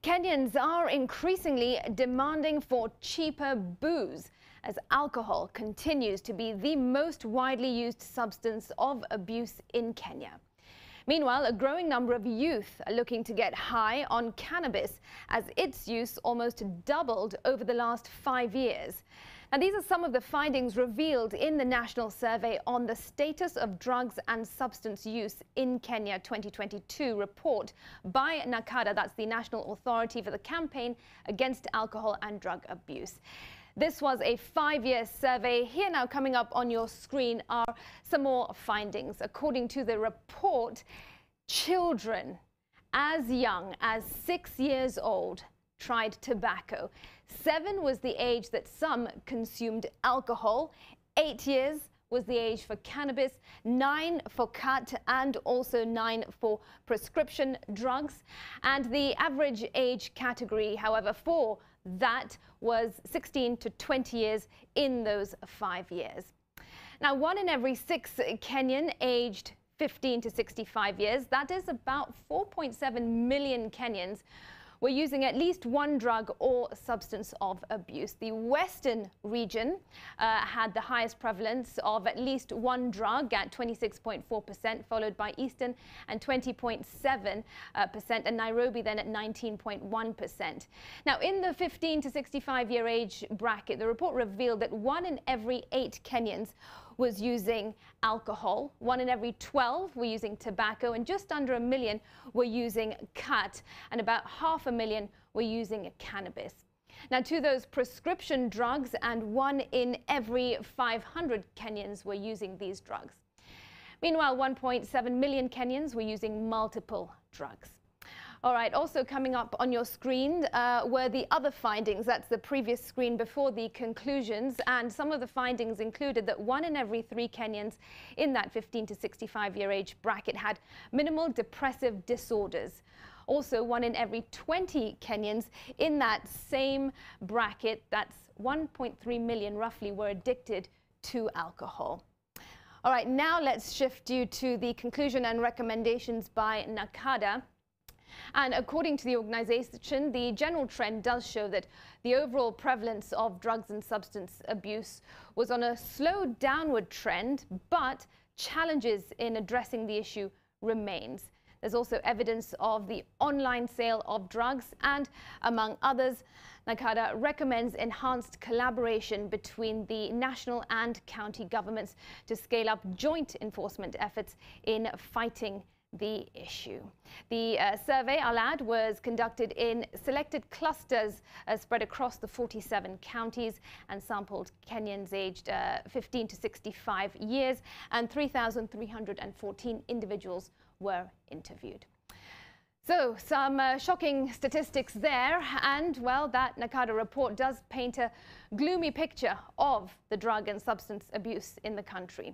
Kenyans are increasingly demanding for cheaper booze as alcohol continues to be the most widely used substance of abuse in Kenya. Meanwhile, a growing number of youth are looking to get high on cannabis as its use almost doubled over the last 5 years. Now, these are some of the findings revealed in the National Survey on the Status of Drugs and Substance Use in Kenya 2022 report by NACADA, that's the National Authority for the Campaign Against Alcohol and Drug Abuse. This was a 5-year survey. Here now, coming up on your screen, are some more findings. According to the report, children as young as 6 years old tried tobacco. 7 was the age that some consumed alcohol. 8 years was the age for cannabis, 9 for cut, and also 9 for prescription drugs. And the average age category, however, for that was 16 to 20 years in those 5 years. Now, 1 in every 6 Kenyan aged 15 to 65 years, that is about 4.7 million Kenyans, were using at least one drug or substance of abuse. The Western region had the highest prevalence of at least one drug at 26.4%, followed by Eastern and 20.7%, and Nairobi then at 19.1%. Now, in the 15 to 65-year age bracket, the report revealed that 1 in every 8 Kenyans was using alcohol, 1 in every 12 were using tobacco, and just under 1 million were using cut, and about 500,000 were using cannabis. Now, to those prescription drugs, and 1 in every 500 Kenyans were using these drugs. Meanwhile, 1.7 million Kenyans were using multiple drugs. All right, also coming up on your screen were the other findings. That's the previous screen before the conclusions. And some of the findings included that 1 in every 3 Kenyans in that 15 to 65-year age bracket had minimal depressive disorders. Also, 1 in every 20 Kenyans in that same bracket, that's 1.3 million roughly, were addicted to alcohol. All right, now let's shift you to the conclusion and recommendations by NACADA. And according to the organization, the general trend does show that the overall prevalence of drugs and substance abuse was on a slow downward trend, but challenges in addressing the issue remains. There's also evidence of the online sale of drugs, and among others, NACADA recommends enhanced collaboration between the national and county governments to scale up joint enforcement efforts in fighting the issue. The survey, I'll add, was conducted in selected clusters spread across the 47 counties and sampled Kenyans aged 15 to 65 years, and 3,314 individuals were interviewed. So, some shocking statistics there, and, well, that NACADA report does paint a gloomy picture of the drug and substance abuse in the country.